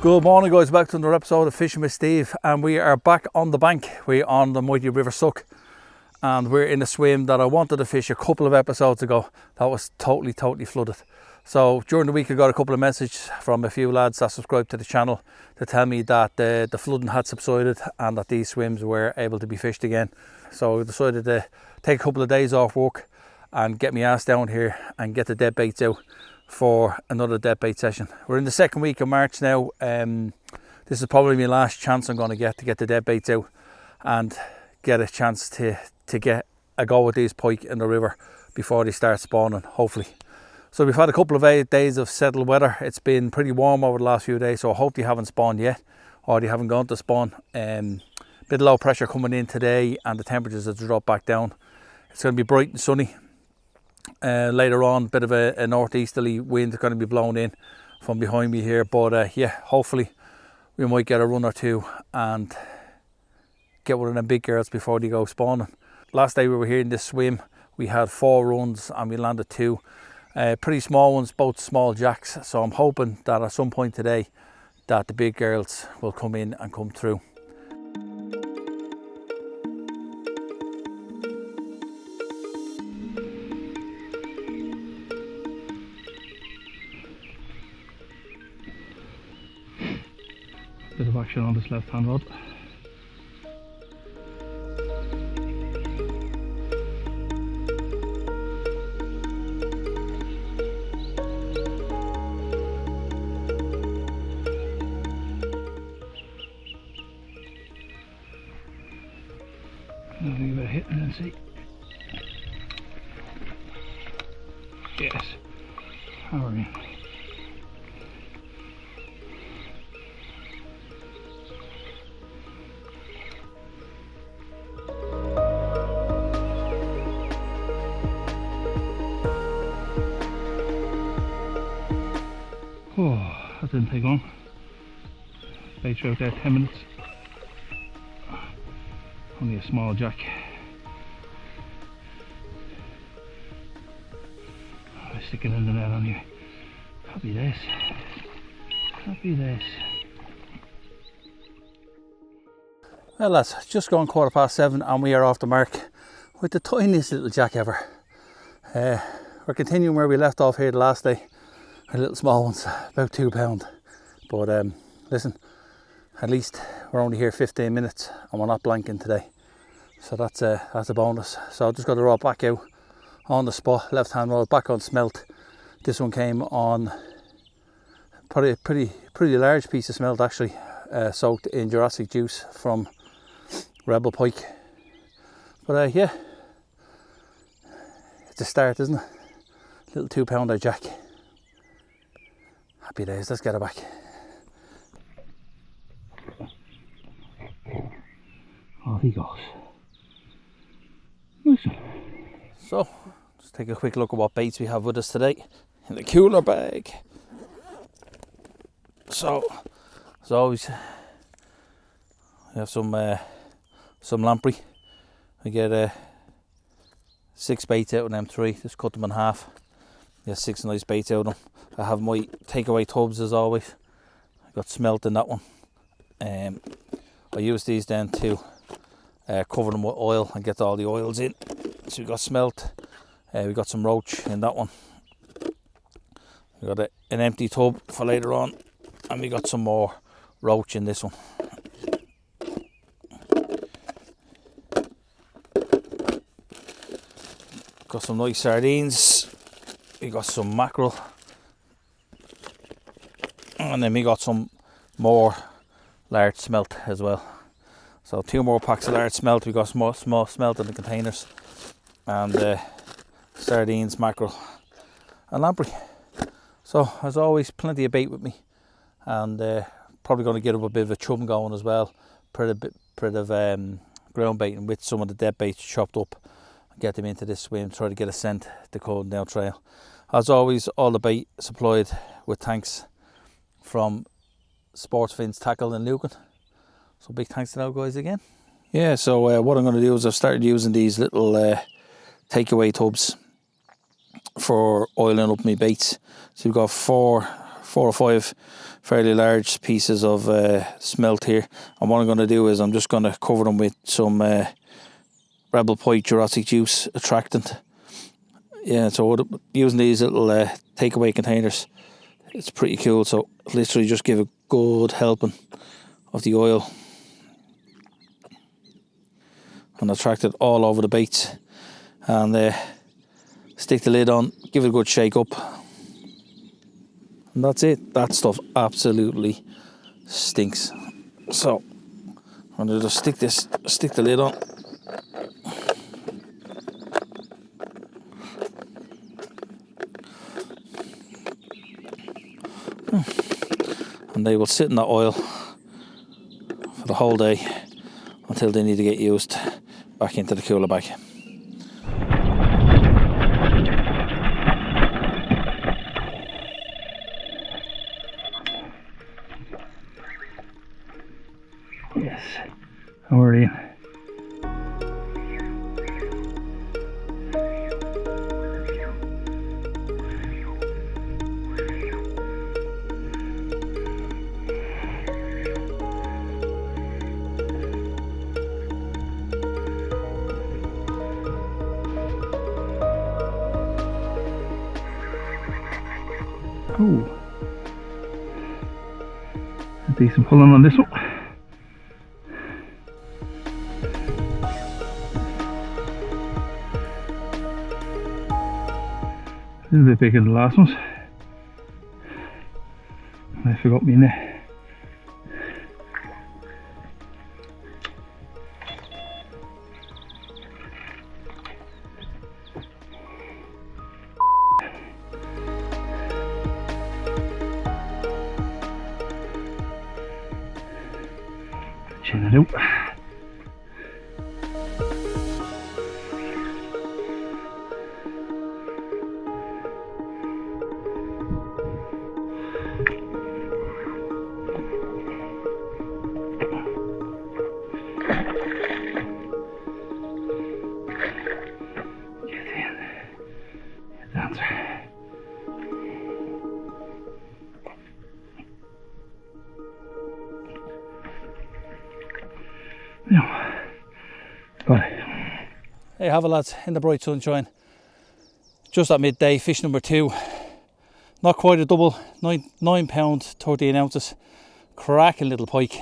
Good morning guys, back to another episode of Fishing with Steve, and we are back on the bank. We're on the mighty River Suck and we're in a swim that I wanted to fish a couple of episodes ago that was totally flooded. So during the week I got a couple of messages from a few lads that subscribe to the channel to tell me that the flooding had subsided and that these swims were able to be fished again. So I decided to take a couple of days off work and get my ass down here and get the dead baits out for another dead bait session. We're in the second week of March now. This is probably my last chance I'm going to get the dead baits out and get a chance to get a go with these pike in the river before they start spawning, hopefully. So we've had a couple of days of settled weather. It's been pretty warm over the last few days, so I hope they haven't spawned yet or they haven't gone to spawn. Bit of low pressure coming in today and the temperatures have dropped back down. It's going to be bright and sunny. Later on, a bit of a northeasterly wind is going to be blowing in from behind me here, but yeah, hopefully we might get a run or two and get one of them big girls before they go spawning. Last day we were here in this swim, we had 4 runs and we landed 2 pretty small ones, both small jacks, so I'm hoping that at some point today that the big girls will come in and come through. Bit of action on this left hand rod. I'll give it a hit and then see. Yes, powering. Oh, that didn't take long. Baits out there 10 minutes. Only a small jack. I'm sticking in the net on here. Happy days. Happy days. Well lads, it's just gone 7:15 and we are off the mark with the tiniest little jack ever. We're continuing where we left off here the last day. Our little small ones, about £2. But listen, at least we're only here 15 minutes and we're not blanking today. So that's a bonus. So I've just got the rod back out on the spot, left hand rod back on smelt. This one came on probably a pretty large piece of smelt actually, soaked in Jurassic juice from Rebel Pike. But yeah, it's a start, isn't it? Little £2 jack. Happy days, let's get it back. Off he goes. Nice one. So, just take a quick look at what baits we have with us today in the cooler bag. So, as always, we have some lamprey. I get 6 baits out of them 3, just cut them in half. Get 6 nice baits out of them. I have my takeaway tubs as always. I got smelt in that one. I use these then to cover them with oil and get all the oils in. So we got smelt. We got some roach in that one. We got an empty tub for later on, and we got some more roach in this one. Got some nice sardines. We got some mackerel. And then we got some more large smelt as well. So 2 more packs of large smelt. We got small smelt in the containers, and sardines, mackerel and lamprey. So as always, plenty of bait with me, and probably going to get up a bit of a chum going as well. Put a bit of ground baiting with some of the dead baits chopped up and get them into this swim, try to get a scent to Cold Nail Trail. As always, all the bait supplied with tanks from Sportsfins Tackle in Lucan. So big thanks to those guys again. Yeah, so what I'm going to do is I've started using these little takeaway tubs for oiling up my baits. So we've got 4 4 or 5 fairly large pieces of smelt here, and what I'm going to do is I'm just going to cover them with some Rebel Pike Jurassic Juice attractant. Yeah, so using these little takeaway containers, it's pretty cool. So literally just give a good helping of the oil and attract it all over the baits, and stick the lid on, give it a good shake up, and that's it. That stuff absolutely stinks. So I'm going to just stick the lid on. And they will sit in that oil for the whole day until they need to get used back into the cooler bag. Yes, how are you? Oh, a decent pulling on this one. A little bit bigger than the last ones. I forgot me net. Chin it out. Got it. There you have it, lads, in the bright sunshine. Just at midday, fish number 2. Not quite a double, 9 pound, 13 ounces. Cracking little pike.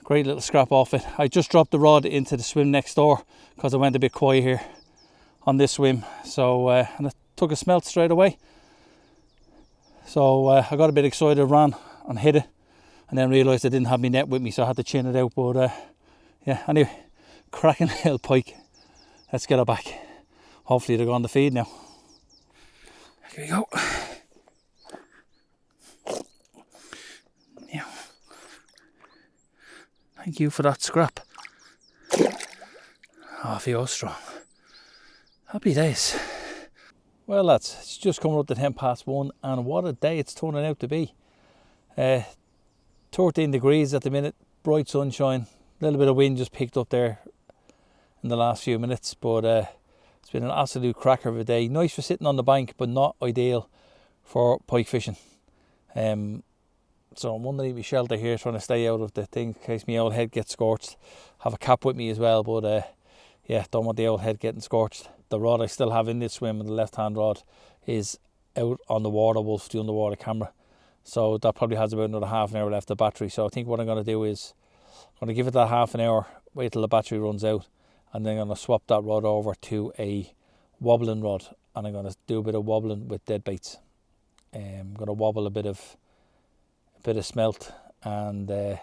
Great little scrap off it. I just dropped the rod into the swim next door because I went a bit quiet here on this swim. So, and I took a smelt straight away. So I got a bit excited, ran and hit it, and then realised I didn't have my net with me, so I had to chin it out. But yeah, anyway, cracking little pike. Let's get it back. Hopefully they're going to feed now. Here we go. Yeah. Thank you for that scrap. Off you go strong. Happy days. Well, lads, it's just coming up to 1:10, and what a day it's turning out to be. 13 degrees at the minute, bright sunshine, a little bit of wind just picked up there in the last few minutes, but it's been an absolute cracker of a day. Nice for sitting on the bank, but not ideal for pike fishing. So I'm underneath my shelter here, trying to stay out of the thing in case my old head gets scorched. Have a cap with me as well, but yeah, don't want the old head getting scorched. The rod I still have in this swim, and the left hand rod, is out on the water wolf, the underwater camera. So that probably has about another half an hour left of battery. So I think what I'm going to do is I'm going to give it that half an hour, wait till the battery runs out, and then I'm going to swap that rod over to a wobbling rod, and I'm going to do a bit of wobbling with Deadbaits. I'm going to wobble a bit of smelt and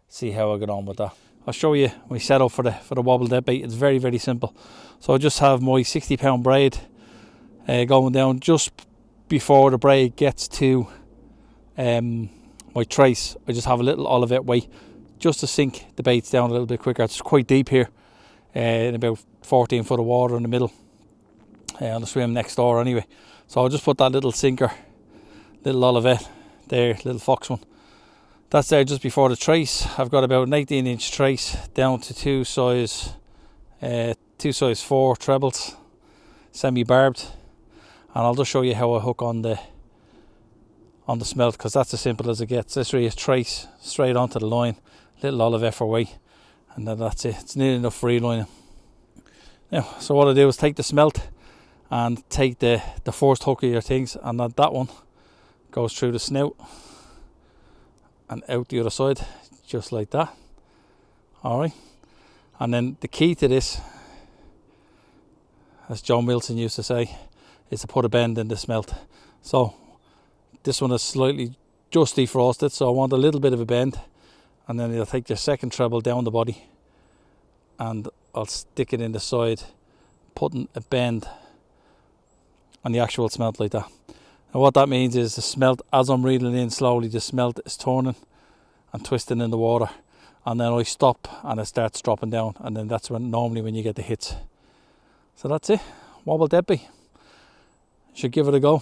see how I get on with that. I'll show you my setup for the wobble deadbait. It's very, very simple. So I just have my 60 pound braid going down just before the braid gets to my trace. I just have a little Olivet weight just to sink the baits down a little bit quicker. It's quite deep here, in about 14 foot of water in the middle, on the swim next door anyway. So I'll just put that little sinker, little Olivet there, little fox one. That's there just before the trace. I've got about an 18-inch trace down to two size 4 trebles, semi-barbed, and I'll just show you how I hook on the on the smelt, because that's as simple as it gets. This really is trace straight onto the line, little olive effer weight, and then that's it. It's nearly enough for relining. Now, so what I do is take the smelt and take the first hook of your things, and that one goes through the snout and out the other side, just like that. Alright, and then the key to this, as John Wilson used to say, is to put a bend in the smelt. So this one is slightly just defrosted, so I want a little bit of a bend, and then you'll take your second treble down the body and I'll stick it in the side, putting a bend on the actual smelt like that. And what that means is the smelt, as I'm reeling in slowly, the smelt is turning and twisting in the water, and then I stop and it starts dropping down, and then that's normally when you get the hits. So that's it, wobble deadbait. Should give it a go,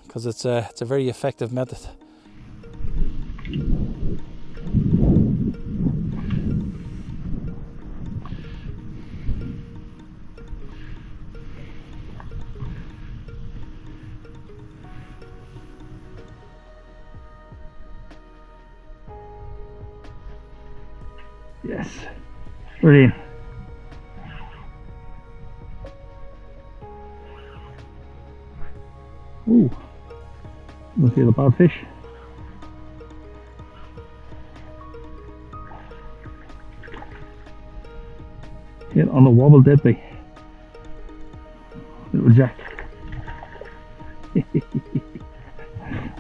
because it's a very effective method. Yes, brilliant. Ooh, don't feel a bad fish. Hit on the wobble deadbait. Little jack.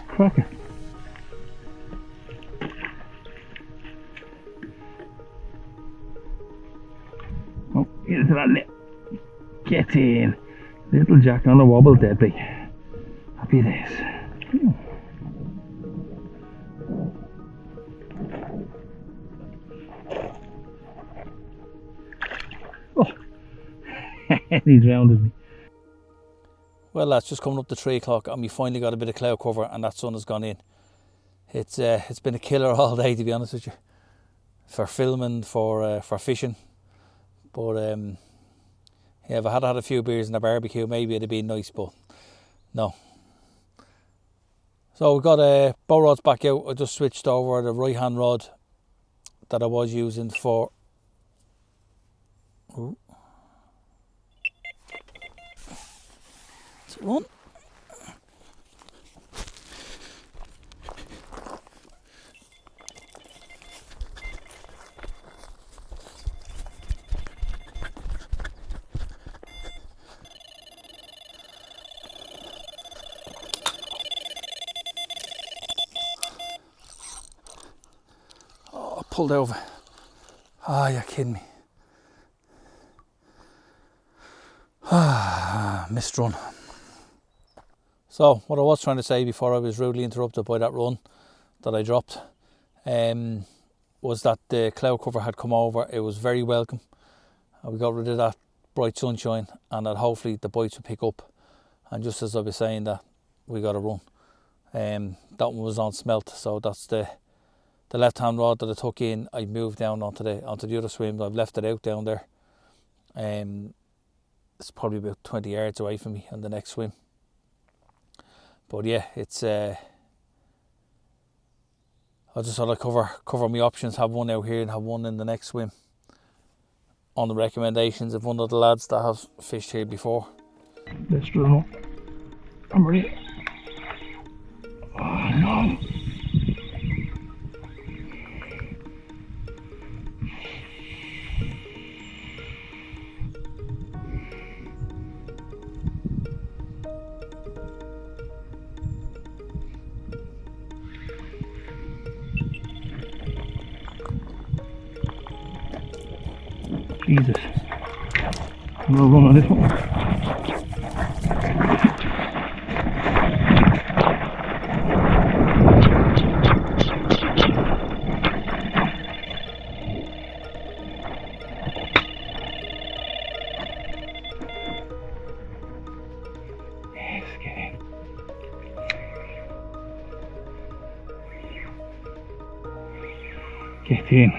Cracker. Oh, into that net. Get in. Little jack on the wobble deadbait. Happy days. Oh, he drowned me. Well, that's just coming up to 3 o'clock, and we finally got a bit of cloud cover, and that sun has gone in. It's been a killer all day, to be honest with you, for filming, for fishing. But yeah, if I had a few beers and a barbecue, maybe it'd have been nice, but no. So we've got bow rods back out. I just switched over the right hand rod that I was using for. Ooh. That's one. Pulled over. Ah, you're kidding me. Missed run. So what I was trying to say before I was rudely interrupted by that run that I dropped was that the cloud cover had come over. It was very welcome. We got rid of that bright sunshine, and that hopefully the bites would pick up. And just as I was saying that, we got a run. That one was on smelt, so that's the left hand rod that I took in. I moved down onto the other swim. I've left it out down there. It's probably about 20 yards away from me on the next swim. But yeah, it's I just thought I'd cover my options, have one out here and have one in the next swim, on the recommendations of one of the lads that have fished here before. Let's drill. I'm ready. Oh no. Jesus. I'm gonna run on this one. Yes, get in. Get in.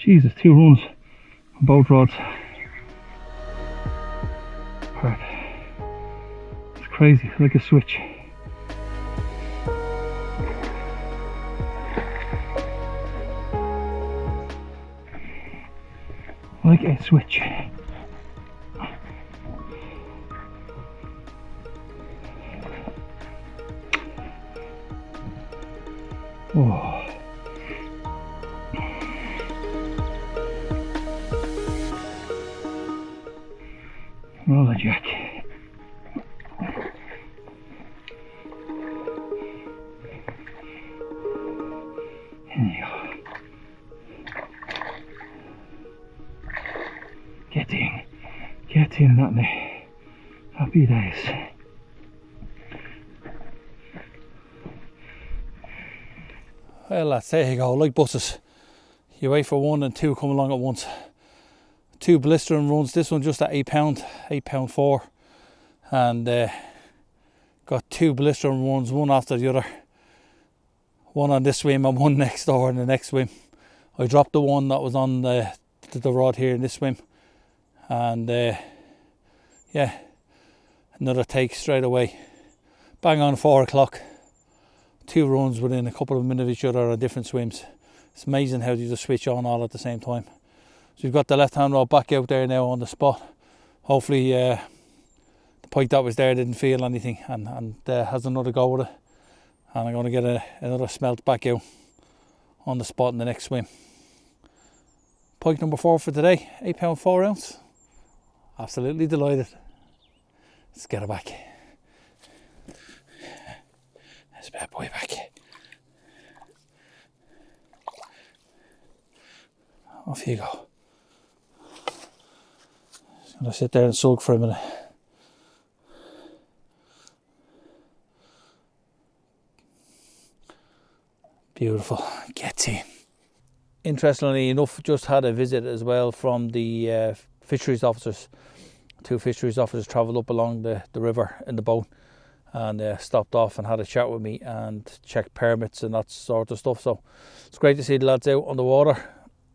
Jesus, 2 runs on both rods. Perfect. It's crazy, like a switch. Like a switch. Oh. Roll the jack. There you go. Get in that net. Happy days. Well lads, there you go, like buses. You wait for 1 and 2 come along at once. 2 blistering runs, this one just at £8.4, and got 2 blistering runs, one after the other. One on this swim and one next door in the next swim. I dropped the one that was on the rod here in this swim, and yeah, another take straight away. Bang on 4 o'clock. 2 runs within a couple of minutes of each other on different swims. It's amazing how you just switch on all at the same time. So we've got the left hand rod back out there now on the spot. Hopefully the pike that was there didn't feel anything and has another go with it. And I'm going to get another smelt back out on the spot in the next swim. Pike number 4 for today, £8.4 ounce. Absolutely delighted. Let's get it back. Let's bad boy back. Off you go. Just gonna sit there and sulk for a minute. Beautiful. Gets in. Interestingly enough, just had a visit as well from the fisheries officers. 2 fisheries officers travelled up along the river in the boat and stopped off and had a chat with me and checked permits and that sort of stuff. So it's great to see the lads out on the water.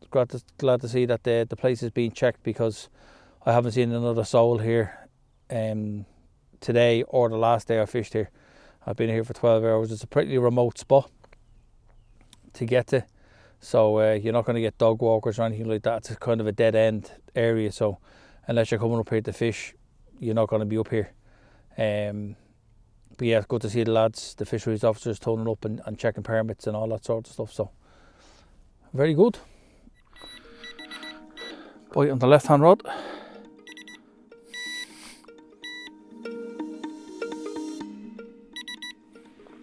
It's glad to see that the place is being checked, because I haven't seen another soul here today or the last day I fished here. I've been here for 12 hours. It's a pretty remote spot to get to, so you're not going to get dog walkers or anything like that. It's kind of a dead end area, so unless you're coming up here to fish, you're not going to be up here. But yeah, it's good to see the lads, the fisheries officers, turning up and checking permits and all that sort of stuff. So very good. Bite on the left hand rod.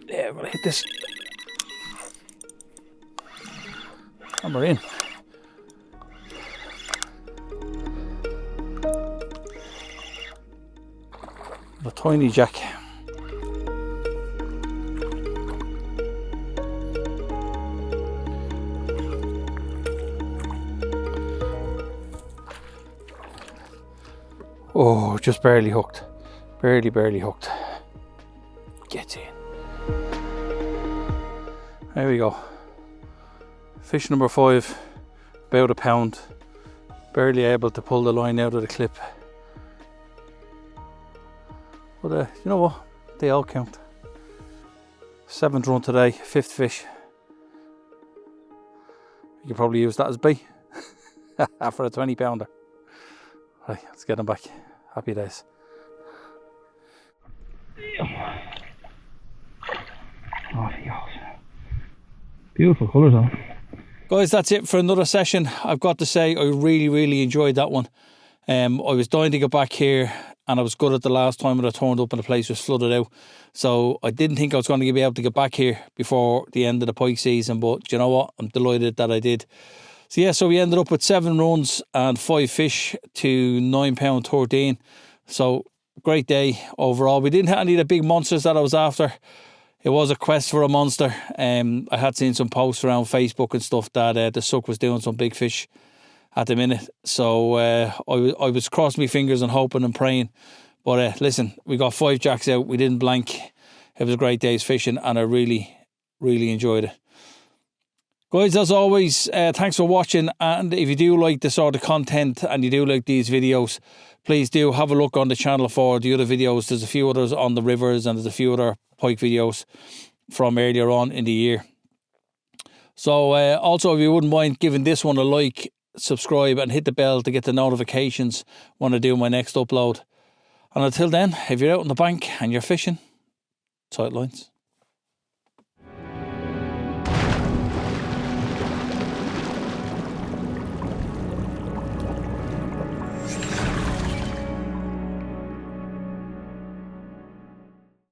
Yeah, we're going to hit this. And we're in. The tiny jack. Oh, just barely hooked. Barely hooked. Gets in. There we go. Fish number 5, about a pound. Barely able to pull the line out of the clip. But you know what? They all count. 7th run today, 5th fish. You could probably use that as bait for a 20 pounder. Right, let's get him back. Happy days. Off he goes. Beautiful colours on. Guys, that's it for another session. I've got to say, I really enjoyed that one. I was dying to get back here, and I was good at the last time when I turned up and the place was flooded out. So I didn't think I was going to be able to get back here before the end of the pike season, but you know what? I'm delighted that I did. So yeah, so we ended up with 7 runs and 5 fish to £9.13. So great day overall. We didn't have any of the big monsters that I was after. It was a quest for a monster. I had seen some posts around Facebook and stuff that the suck was doing some big fish at the minute. So I was crossing my fingers and hoping and praying. But listen, we got 5 jacks out. We didn't blank. It was a great day's fishing, and I really enjoyed it. Guys, as always, thanks for watching, and if you do like the sort of content and you do like these videos, please do have a look on the channel for the other videos. There's a few others on the rivers and there's a few other pike videos from earlier on in the year. So also, if you wouldn't mind giving this one a like, subscribe and hit the bell to get the notifications when I do my next upload. And until then, if you're out on the bank and you're fishing, tight lines.